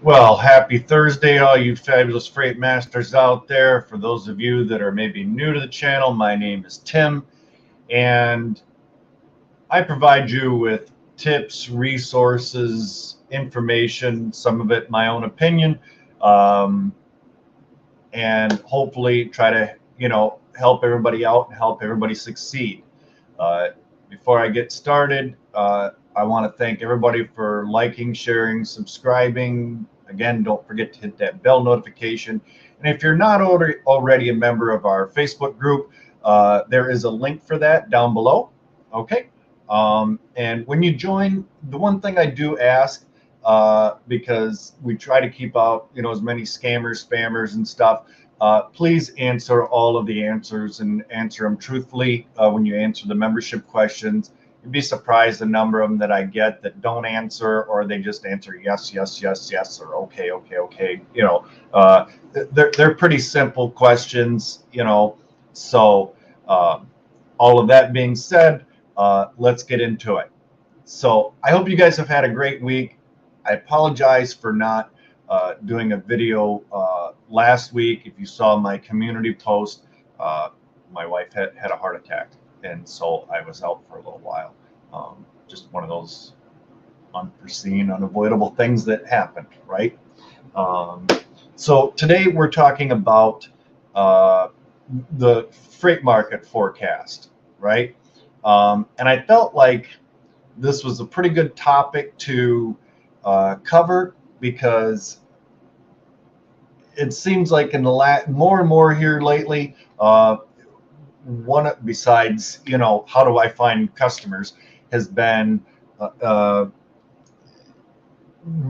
Well, happy Thursday, all you fabulous freight masters out there. For those of you that are maybe new to the channel, my name is Tim, and I provide you with tips, resources, information, some of it my own opinion, um, and hopefully try to, help everybody out and help everybody succeed. Uh, Before I get started, I want to thank everybody for liking, sharing, subscribing. Again, don't forget to hit that bell notification. And if you're not already a member of our Facebook group, there is a link for that down below. Okay. And when you join, the one thing I do ask, because we try to keep out, as many scammers, spammers, and stuff. Please answer all of the answers and answer them truthfully when you answer the membership questions. You'd be surprised the number of them that I get that don't answer, or they just answer yes, yes, yes, yes, or okay, okay, okay. They're pretty simple questions, So all of that being said, let's get into it. So I hope you guys have had a great week. I apologize for not doing a video last week. If you saw my community post, my wife had a heart attack, and so I was out for a little while. Just one of those unforeseen, unavoidable things that happened, right? So today we're talking about the freight market forecast, right? And I felt like this was a pretty good topic to cover, because it seems like in the more and more here lately, one besides how do I find customers has been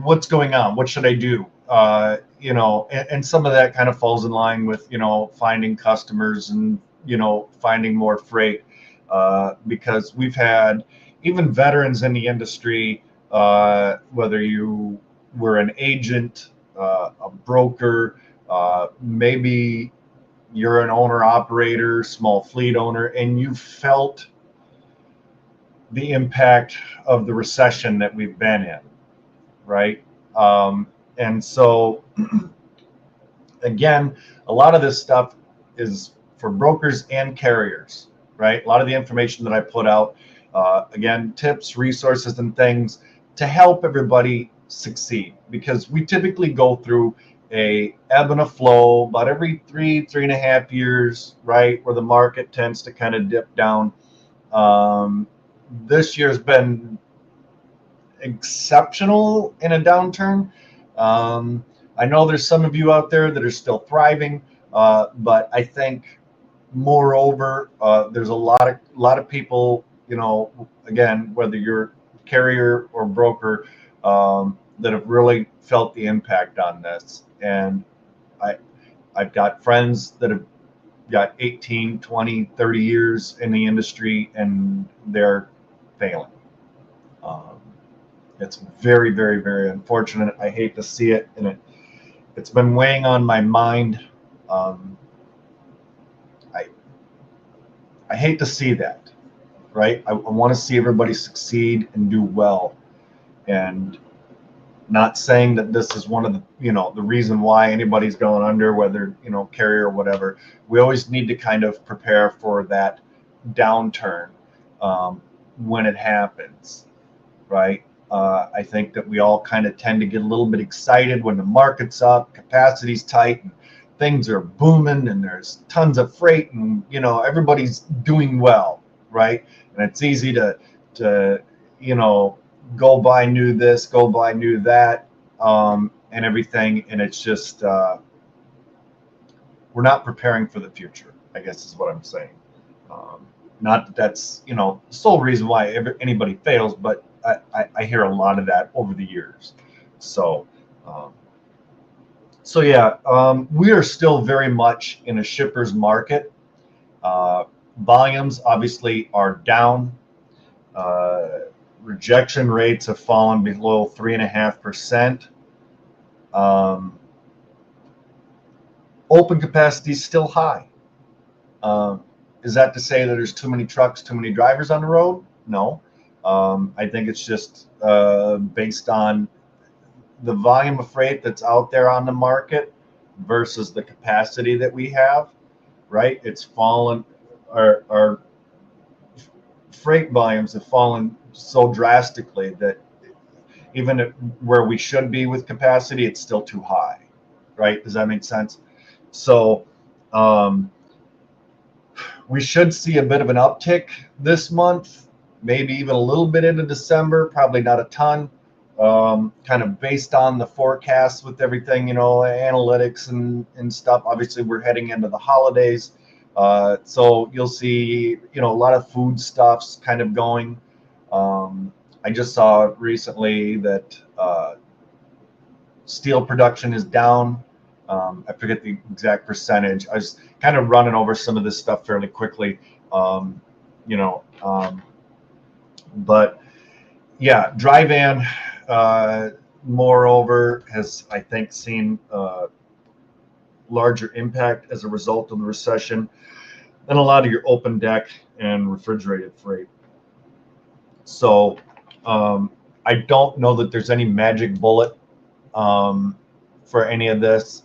what's going on, what should I do, and some of that kind of falls in line with finding customers and finding more freight, because we've had even veterans in the industry, whether you were an agent, a broker, maybe you're an owner operator, small fleet owner, and you felt the impact of the recession that we've been in, right? And so again, a lot of this stuff is for brokers and carriers, right? A lot of the information that I put out, again, tips, resources, and things to help everybody succeed, because we typically go through a ebb and a flow about every 3.5 years, right, where the market tends to kind of dip down. This year's been exceptional in a downturn. I know there's some of you out there that are still thriving, but I think moreover, there's a lot of people, again, whether you're carrier or broker, that have really felt the impact on this. And I've got friends that have got 18, 20, 30 years in the industry, and they're failing. It's very, very, very unfortunate. I hate to see it, and it's been weighing on my mind. I hate to see that, right? I want to see everybody succeed and do well, and not saying that this is one of the the reason why anybody's going under, whether carrier or whatever. We always need to kind of prepare for that downturn when it happens, right? I think that we all kind of tend to get a little bit excited when the market's up, capacity's tight, and things are booming, and there's tons of freight, and everybody's doing well, right? And it's easy to go buy new this, go buy new that, and everything. And it's just we're not preparing for the future, I guess is what I'm saying. Not that that's the sole reason why anybody fails, but I hear a lot of that over the years. So yeah, we are still very much in a shipper's market. Volumes obviously are down. Rejection rates have fallen below 3.5%. Open capacity is still high. Is that to say that there's too many trucks, too many drivers on the road? No. I think it's just based on the volume of freight that's out there on the market versus the capacity that we have, right? It's fallen. Our freight volumes have fallen so drastically that even where we should be with capacity, it's still too high, right? Does that make sense? So we should see a bit of an uptick this month, maybe even a little bit into December, probably not a ton. Kind of based on the forecasts with everything, analytics and stuff. Obviously, we're heading into the holidays. So you'll see, a lot of foodstuffs kind of going. I just saw recently that steel production is down. I forget the exact percentage. I was kind of running over some of this stuff fairly quickly, you know. But yeah, dry van, moreover, has, I think, seen larger impact as a result of the recession than a lot of your open deck and refrigerated freight. So I don't know that there's any magic bullet for any of this.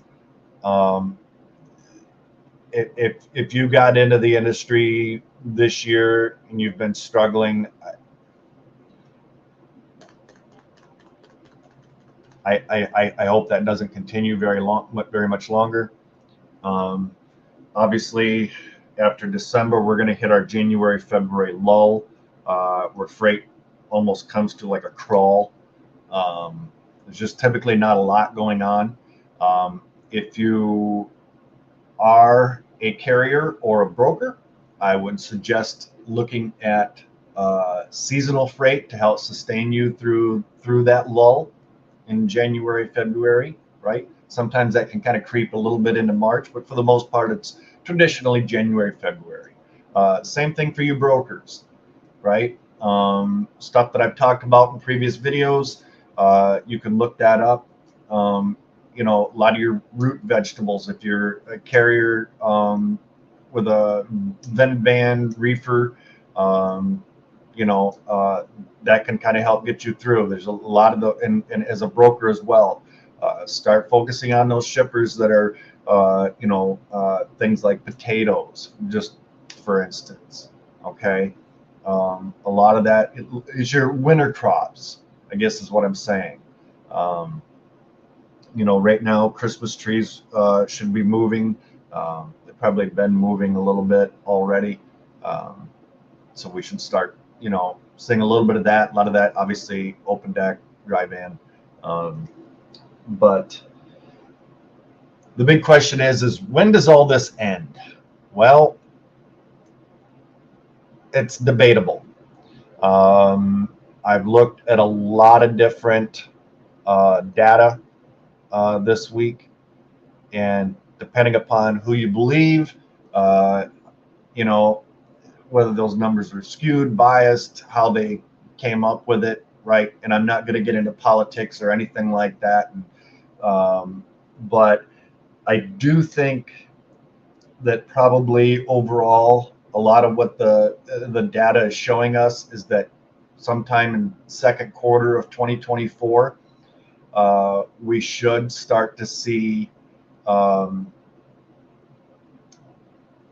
If you got into the industry this year and you've been struggling, I hope that doesn't continue very much longer. Obviously, after December, we're going to hit our January, February lull, where freight almost comes to like a crawl. There's just typically not a lot going on. If you are a carrier or a broker, I would suggest looking at seasonal freight to help sustain you through that lull in January, February, right? Sometimes that can kind of creep a little bit into March, but for the most part, it's traditionally January, February. Same thing for you brokers, right? Stuff that I've talked about in previous videos, you can look that up. A lot of your root vegetables, if you're a carrier with a vent van reefer, that can kind of help get you through. There's a lot of and as a broker as well, start focusing on those shippers that are, things like potatoes, just for instance. Okay. A lot of that is your winter crops, I guess is what I'm saying. Right now, Christmas trees should be moving. They've probably been moving a little bit already. So we should start, seeing a little bit of that. A lot of that, obviously, open deck, dry van. But the big question is when does all this end? Well, it's debatable. I've looked at a lot of different data this week, and depending upon who you believe, whether those numbers are skewed, biased, how they came up with it, right? And I'm not going to get into politics or anything like that. But I do think that probably overall, a lot of what the data is showing us is that sometime in second quarter of 2024, we should start to see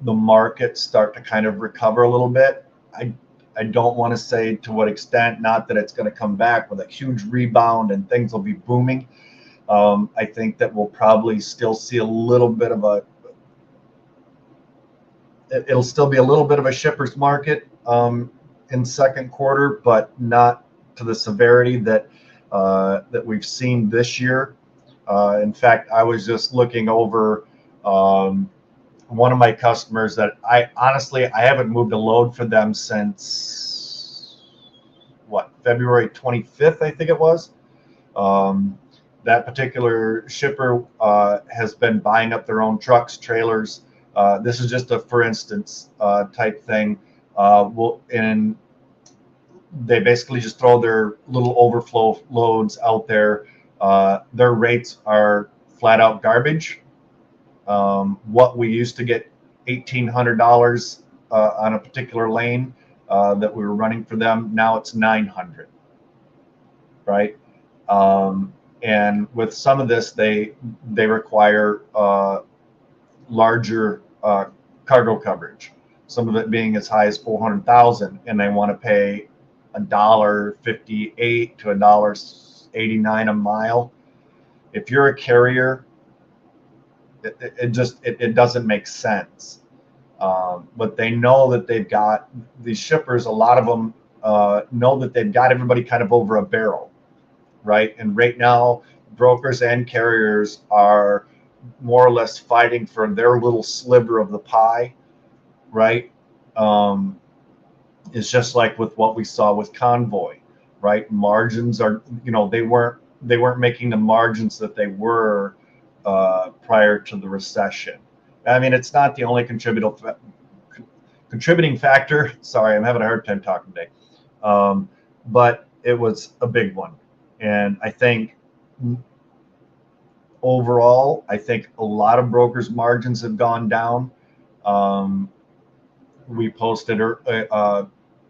the market start to kind of recover a little bit. I don't want to say to what extent, not that it's going to come back with a huge rebound and things will be booming. I think that we'll probably still see a little bit of it'll still be a little bit of a shipper's market in second quarter, but not to the severity that we've seen this year. In fact, I was just looking over one of my customers that I haven't moved a load for them since February 25th, I think it was. That particular shipper has been buying up their own trucks, trailers. This is just a for instance type thing. And they basically just throw their little overflow loads out there. Their rates are flat out garbage. What we used to get $1,800 on a particular lane that we were running for them, now it's $900, right? And with some of this, they require larger cargo coverage. Some of it being as high as 400,000, and they want to pay $1.58 to $1.89 a mile. If you're a carrier, it doesn't make sense. But they know that they've got these shippers. A lot of them know that they've got everybody kind of over a barrel, right? And right now, brokers and carriers are more or less fighting for their little sliver of the pie, right? It's just like with what we saw with Convoy, right? Margins are, they weren't making the margins that they were prior to the recession. I mean, it's not the only contributing factor. Sorry, I'm having a hard time talking today, but it was a big one. And I think overall, I think a lot of brokers' margins have gone down. We posted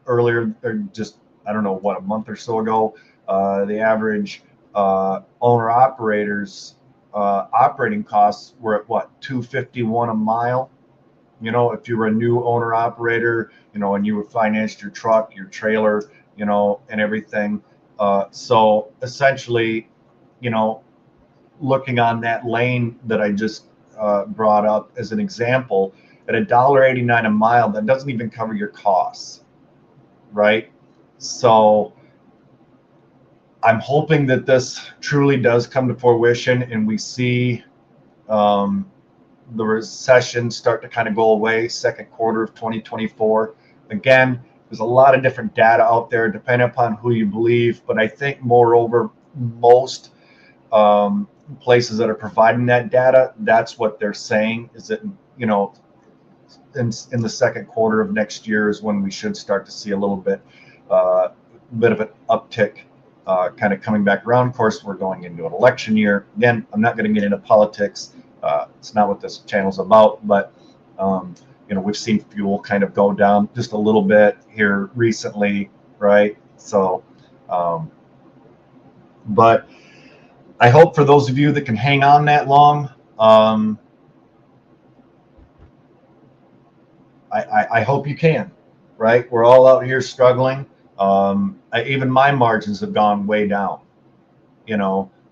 earlier, or just, I don't know what, a month or so ago, the average owner operators operating costs were at what, $251 a mile. If you were a new owner operator, and you financed your truck, your trailer, and everything. So essentially, looking on that lane that I just brought up as an example, at $1.89 a mile, that doesn't even cover your costs, right? So I'm hoping that this truly does come to fruition and we see the recession start to kind of go away, second quarter of 2024. Again, there's a lot of different data out there, depending upon who you believe. But I think, moreover, most places that are providing that data, that's what they're saying, is that, in the second quarter of next year is when we should start to see a little bit of an uptick, kind of coming back around. Of course, we're going into an election year. Again, I'm not going to get into politics. It's not what this channel's about, but we've seen fuel kind of go down just a little bit here recently, right? So, but I hope for those of you that can hang on that long, I hope you can, right? We're all out here struggling. Even my margins have gone way down,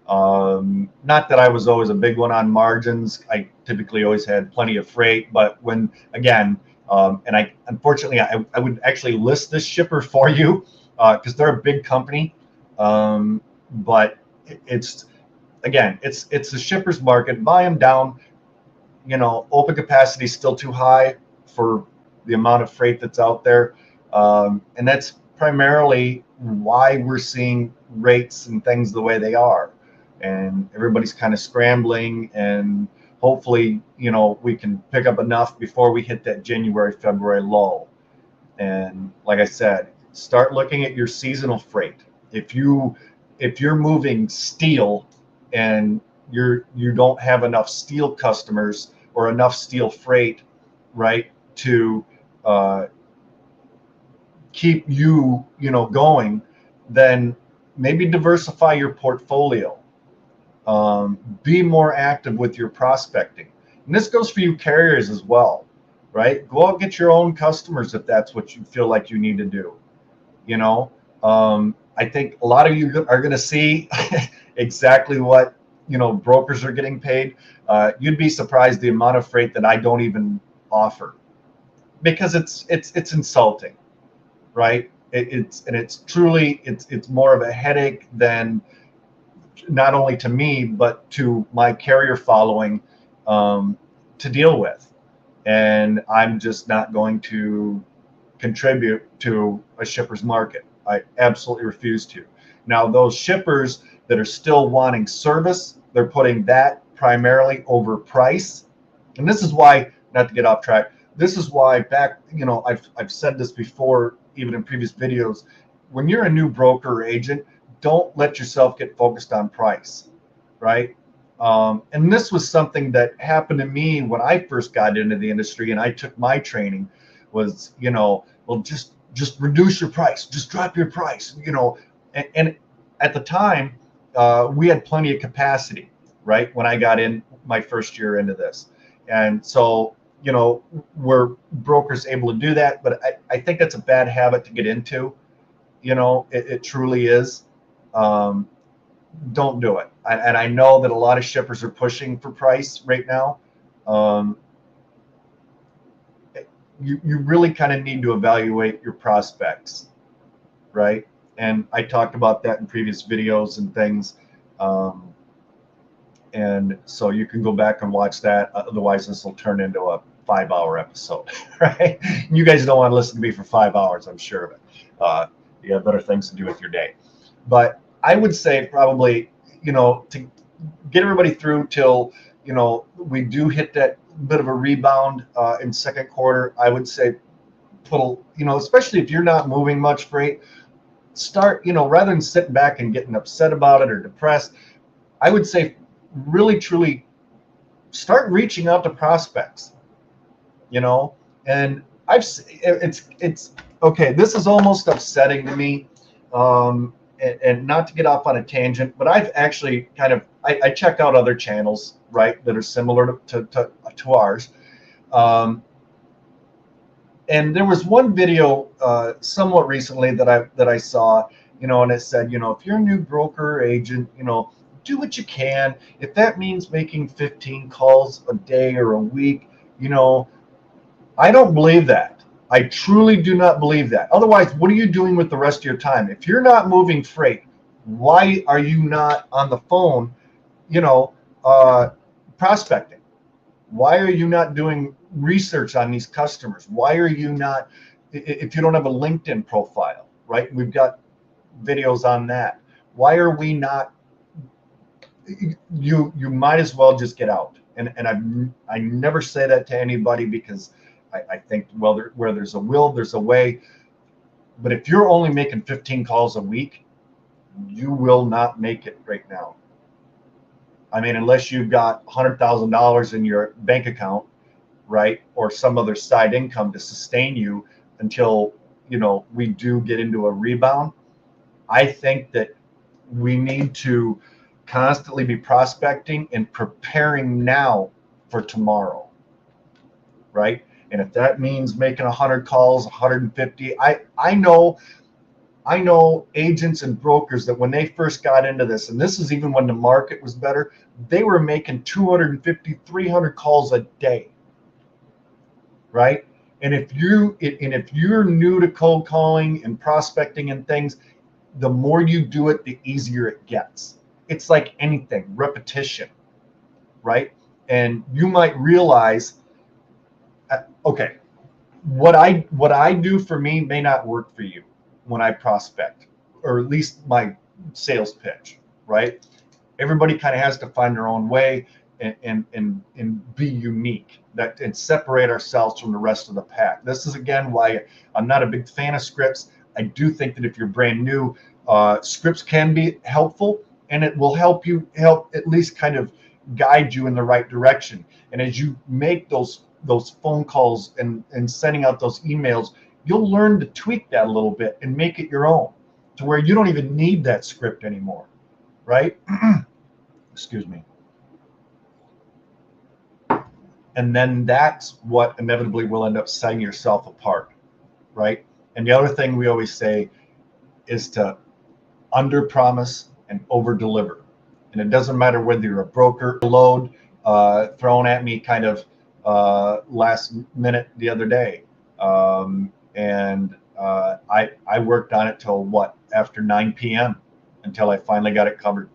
not that I was always a big one on margins. I typically always had plenty of freight, but when, again, and unfortunately, I would actually list this shipper for you because they're a big company. But it's a shipper's market. Volume down, open capacity is still too high for the amount of freight that's out there. And that's primarily why we're seeing rates and things the way they are. And everybody's kind of scrambling, and hopefully, we can pick up enough before we hit that January, February lull. And like I said, start looking at your seasonal freight. If you're moving steel and you don't have enough steel customers or enough steel freight, right, to keep you going, then maybe diversify your portfolio. Be more active with your prospecting. And this goes for you carriers as well, right? Go out and get your own customers if that's what you feel like you need to do. I think a lot of you are going to see exactly what brokers are getting paid. You'd be surprised the amount of freight that I don't even offer, because it's insulting, right? It's truly more of a headache than, not only to me but to my carrier following, to deal with. And I'm just not going to contribute to a shipper's market. I absolutely refuse to. Now, those shippers that are still wanting service, they're putting that primarily over price. And this is why, not to get off track, this is why I've said this before, even in previous videos, when you're a new broker or agent, don't let yourself get focused on price, right? And this was something that happened to me when I first got into the industry and I took my training, was, well, just reduce your price, just drop your price, and at the time, we had plenty of capacity, right, when I got in my first year into this. And so, you know, were brokers able to do that? But I think that's a bad habit to get into. You know, it truly is. Don't do it. And I know that a lot of shippers are pushing for price right now. Um, you really kind of need to evaluate your prospects, right? And I talked about that in previous videos and things. And so you can go back and watch that. Otherwise, this will turn into a 5-hour episode, right? You guys don't want to listen to me for 5 hours, I'm sure of it. You have better things to do with your day. But I would say probably, you know, to get everybody through till, you know, we do hit that bit of a rebound in second quarter, I would say you know, especially if you're not moving much freight, start, you know, rather than sitting back and getting upset about it or depressed, I would say really truly start reaching out to prospects, you know. And it's okay, this is almost upsetting to me, and not to get off on a tangent, but I've actually kind of I check out other channels, right, that are similar to ours. And there was one video somewhat recently that I saw, you know, and it said, you know, if you're a new broker or agent, you know, do what you can. If that means making 15 calls a day or a week, you know, I don't believe that. I truly do not believe that. Otherwise, what are you doing with the rest of your time? If you're not moving freight, why are you not on the phone, you know, prospecting? Why are you not doing research on these customers? Why are you not, if you don't have a LinkedIn profile, right? We've got videos on that. Why are we not, you might as well just get out. And I never say that to anybody, because I think, well, where there's a will, there's a way. But if you're only making 15 calls a week, you will not make it right now. I mean, unless you've got $100,000 in your bank account, right, or some other side income to sustain you until, you know, we do get into a rebound. I think that we need to constantly be prospecting and preparing now for tomorrow, right? And if that means making 100 calls, 150, I know agents and brokers that when they first got into this, and this is even when the market was better, they were making 250, 300 calls a day, right? And if you're new to cold calling and prospecting and things, the more you do it, the easier it gets. It's like anything, repetition, right? And you might realize, okay, what I do for me may not work for you when I prospect, or at least my sales pitch, right? Everybody kind of has to find their own way and be unique, that and separate ourselves from the rest of the pack. This is again why I'm not a big fan of scripts. I do think that if you're brand new, scripts can be helpful, and it will help at least kind of guide you in the right direction. And as you make those phone calls and sending out those emails, you'll learn to tweak that a little bit and make it your own, to where you don't even need that script anymore, right? Excuse me. And then that's what inevitably will end up setting yourself apart, right? And the other thing we always say is to under promise and over deliver. And it doesn't matter whether you're a broker, load thrown at me kind of last minute the other day. And I worked on it till after 9 p.m. until I finally got it covered,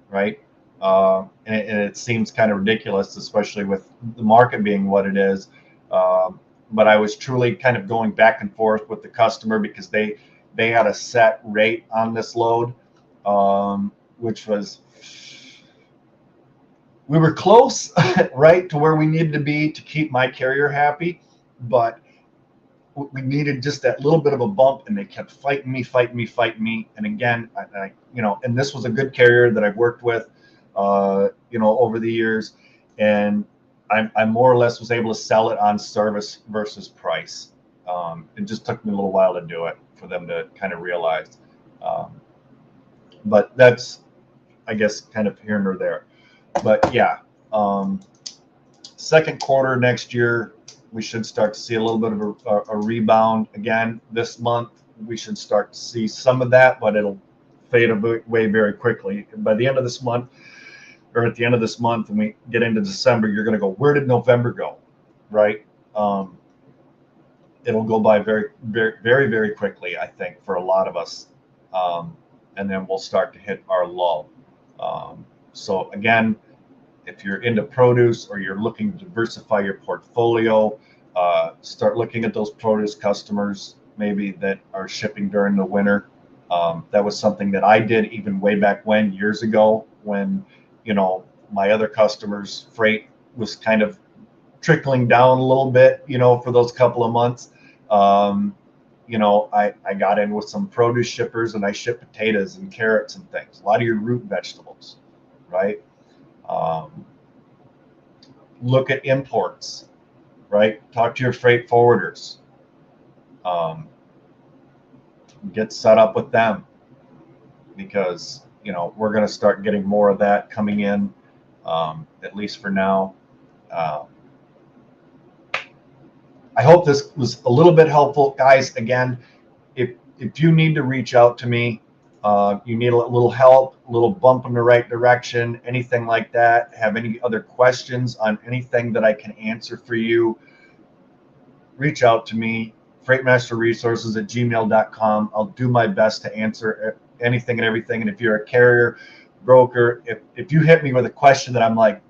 right? And it seems kind of ridiculous, especially with the market being what it is. But I was truly kind of going back and forth with the customer, because they had a set rate on this load, which was, we were close, right, to where we needed to be to keep my carrier happy, but we needed just that little bit of a bump, and they kept fighting me. And again, I you know, and this was a good carrier that I've worked with, you know, over the years, and I more or less was able to sell it on service versus price. It just took me a little while to do it, for them to kind of realize. But that's I guess kind of here and there. But yeah, second quarter next year, we should start to see a little bit of a rebound again. This month, we should start to see some of that, but it'll fade away very quickly. And by the end of this month, or at the end of this month, when we get into December, you're going to go, where did November go? Right? It'll go by very, very, very, very quickly, I think, for a lot of us. And then we'll start to hit our lull. So again, if you're into produce or you're looking to diversify your portfolio, start looking at those produce customers maybe that are shipping during the winter. That was something that I did even way back when, years ago, when, you know, my other customers' freight was kind of trickling down a little bit, you know, for those couple of months. You know, I got in with some produce shippers and I shipped potatoes and carrots and things, a lot of your root vegetables, right? Look at imports, right? Talk to your freight forwarders. Get set up with them, because, you know, we're going to start getting more of that coming in, at least for now. I hope this was a little bit helpful, guys. Again, if you need to reach out to me, you need a little help, a little bump in the right direction, anything like that, have any other questions on anything that I can answer for you, reach out to me, freightmasterresources@gmail.com. I'll do my best to answer anything and everything. And if you're a carrier, broker, if you hit me with a question that I'm like,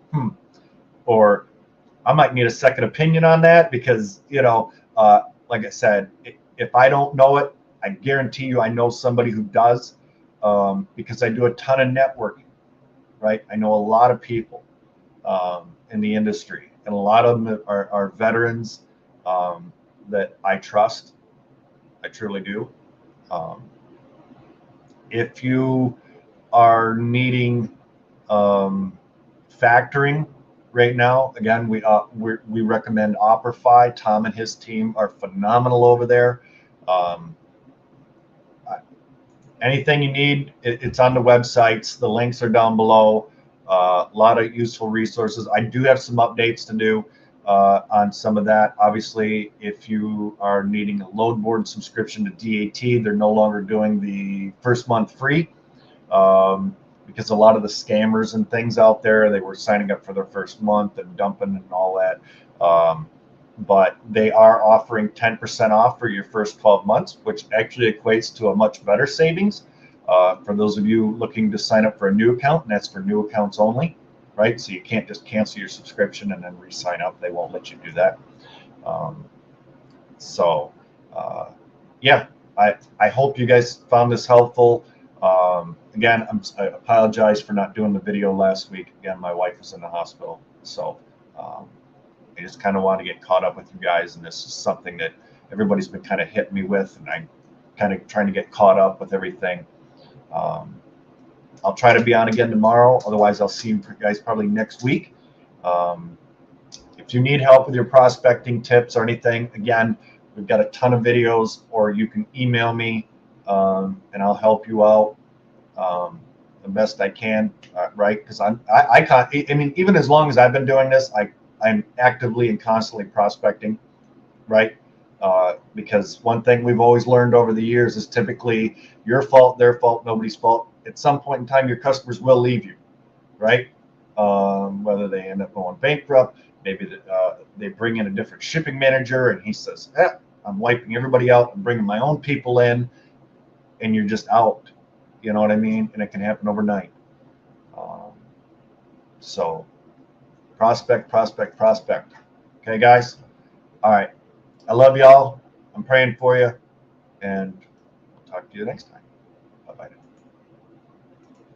or I might need a second opinion on that, because, you know, like I said, if I don't know it, I guarantee you I know somebody who does, because I do a ton of networking, right? I know a lot of people in the industry, and a lot of them are veterans that I trust. I truly do. If you are needing factoring right now, again, we recommend Operify. Tom and his team are phenomenal over there. Anything you need, it's on the websites. The links are down below. A lot of useful resources. I do have some updates to do on some of that. Obviously, if you are needing a load board subscription to DAT, they're no longer doing the first month free, because a lot of the scammers and things out there, they were signing up for their first month and dumping and all that. But they are offering 10% off for your first 12 months, which actually equates to a much better savings. For those of you looking to sign up for a new account, and that's for new accounts only, right? So you can't just cancel your subscription and then re-sign up. They won't let you do that. Yeah, I hope you guys found this helpful. Again, I apologize for not doing the video last week. Again, my wife was in the hospital, so I just kind of want to get caught up with you guys, and this is something that everybody's been kind of hitting me with, and I'm kind of trying to get caught up with everything. I'll try to be on again tomorrow. Otherwise, I'll see you guys probably next week. If you need help with your prospecting tips or anything, again, we've got a ton of videos, or you can email me, and I'll help you out the best I can, right? Because I mean, even as long as I've been doing this, I'm actively and constantly prospecting, right? Because one thing we've always learned over the years is typically your fault, their fault, nobody's fault. At some point in time, your customers will leave you, right? Whether they end up going bankrupt, maybe they bring in a different shipping manager and he says, I'm wiping everybody out and bringing my own people in, and you're just out. You know what I mean? And it can happen overnight. So prospect. Okay, guys? All right. I love y'all. I'm praying for you, and I'll talk to you next time.